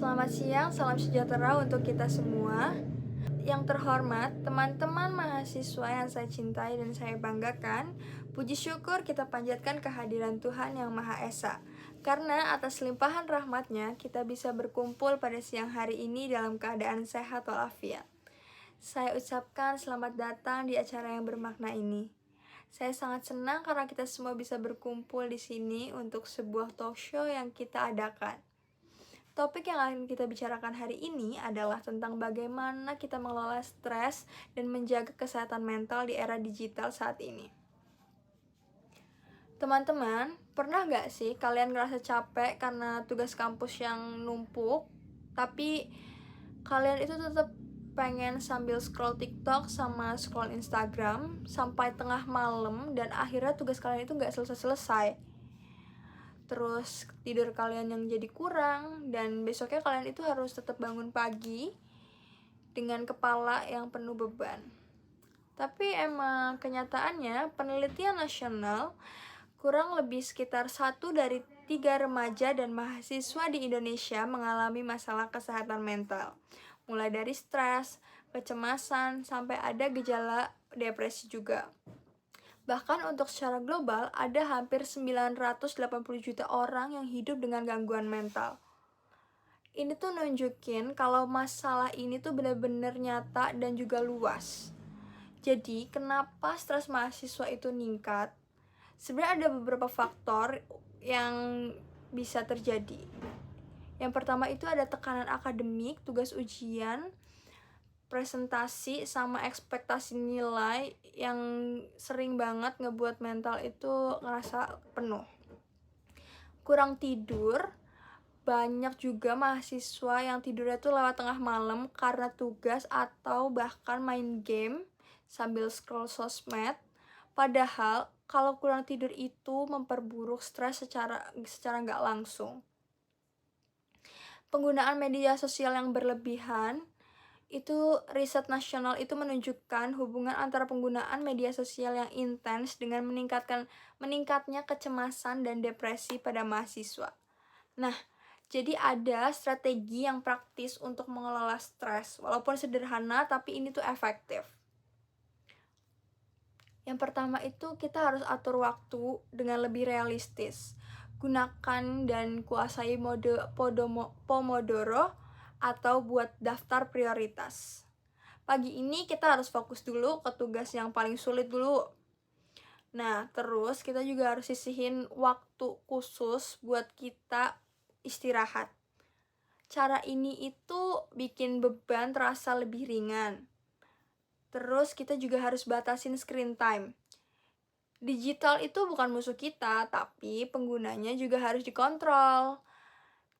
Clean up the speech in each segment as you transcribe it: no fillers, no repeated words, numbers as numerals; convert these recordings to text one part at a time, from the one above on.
Selamat siang, salam sejahtera untuk kita semua. Yang terhormat, teman-teman mahasiswa yang saya cintai dan saya banggakan, puji syukur kita panjatkan kehadiran Tuhan Yang Maha Esa. Karena atas limpahan rahmat-Nya, kita bisa berkumpul pada siang hari ini dalam keadaan sehat walafiat. Saya ucapkan selamat datang di acara yang bermakna ini. Saya sangat senang karena kita semua bisa berkumpul di sini untuk sebuah talk show yang kita adakan. Topik yang akan kita bicarakan hari ini adalah tentang bagaimana kita mengelola stres dan menjaga kesehatan mental di era digital saat ini. Teman-teman, pernah nggak sih kalian ngerasa capek karena tugas kampus yang numpuk, tapi kalian itu tetap pengen sambil scroll TikTok sama scroll Instagram sampai tengah malam dan akhirnya tugas kalian itu nggak selesai-selesai? Terus tidur kalian yang jadi kurang, dan besoknya kalian itu harus tetap bangun pagi dengan kepala yang penuh beban. Tapi emang kenyataannya penelitian nasional kurang lebih sekitar 1 dari 3 remaja dan mahasiswa di Indonesia mengalami masalah kesehatan mental. Mulai dari stres, kecemasan, sampai ada gejala depresi juga. Bahkan untuk secara global, ada hampir 980 juta orang yang hidup dengan gangguan mental. Ini tuh nunjukin kalau masalah ini tuh benar-benar nyata dan juga luas. Jadi, kenapa stres mahasiswa itu meningkat? Sebenarnya ada beberapa faktor yang bisa terjadi. Yang pertama itu ada tekanan akademik, tugas ujian, presentasi, sama ekspektasi nilai yang sering banget ngebuat mental itu ngerasa penuh. Kurang tidur, banyak juga mahasiswa yang tidurnya tuh lewat tengah malam karena tugas atau bahkan main game sambil scroll sosmed. Padahal kalau kurang tidur itu memperburuk stres secara nggak langsung. Penggunaan media sosial yang berlebihan, itu riset nasional itu menunjukkan hubungan antara penggunaan media sosial yang intens dengan meningkatnya kecemasan dan depresi pada mahasiswa. Nah, jadi ada strategi yang praktis untuk mengelola stres, walaupun sederhana tapi ini tuh efektif. Yang pertama itu kita harus atur waktu dengan lebih realistis. Gunakan dan kuasai mode Pomodoro atau buat daftar prioritas. Pagi ini kita harus fokus dulu ke tugas yang paling sulit dulu. Nah, terus kita juga harus sisihin waktu khusus buat kita istirahat. Cara ini itu bikin beban terasa lebih ringan. Terus kita juga harus batasin screen time. Digital itu bukan musuh kita, tapi penggunanya juga harus dikontrol.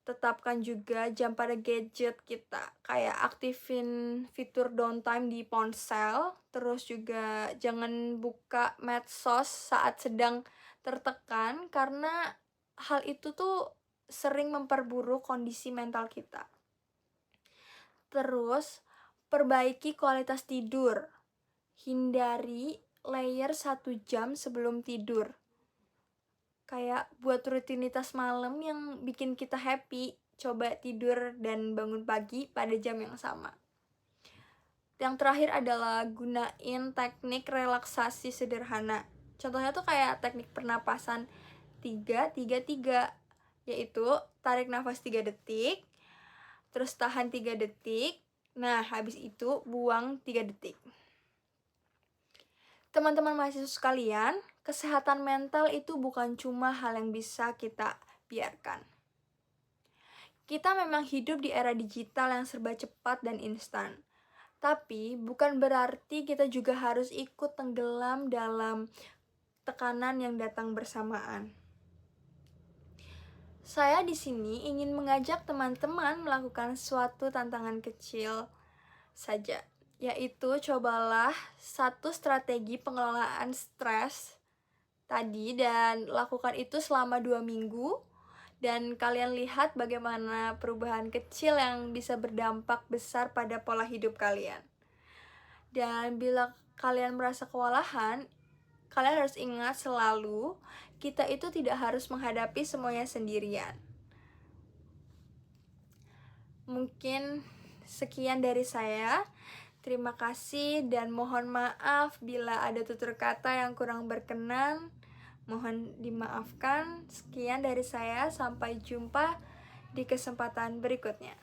Tetapkan juga jam pada gadget kita, kayak aktifin fitur downtime di ponsel. Terus juga jangan buka medsos saat sedang tertekan, karena hal itu tuh sering memperburuk kondisi mental kita. Terus perbaiki kualitas tidur. Hindari layar 1 jam sebelum tidur. Kayak buat rutinitas malam yang bikin kita happy, coba tidur dan bangun pagi pada jam yang sama. Yang terakhir adalah gunain teknik relaksasi sederhana. Contohnya tuh kayak teknik pernapasan 3-3-3, yaitu tarik nafas 3 detik, terus tahan 3 detik, nah habis itu buang 3 detik. Teman-teman mahasiswa sekalian, kesehatan mental itu bukan cuma hal yang bisa kita biarkan. Kita memang hidup di era digital yang serba cepat dan instan. Tapi bukan berarti kita juga harus ikut tenggelam dalam tekanan yang datang bersamaan. Saya di sini ingin mengajak teman-teman melakukan suatu tantangan kecil saja, yaitu cobalah satu strategi pengelolaan stres tadi dan lakukan itu selama 2 minggu, dan kalian lihat bagaimana perubahan kecil yang bisa berdampak besar pada pola hidup kalian. Dan bila kalian merasa kewalahan, kalian harus ingat selalu, kita itu tidak harus menghadapi semuanya sendirian. mungkin sekian dari saya. Terima kasih dan mohon maaf bila ada tutur kata yang kurang berkenan. Mohon dimaafkan. Sekian dari saya, sampai jumpa di kesempatan berikutnya.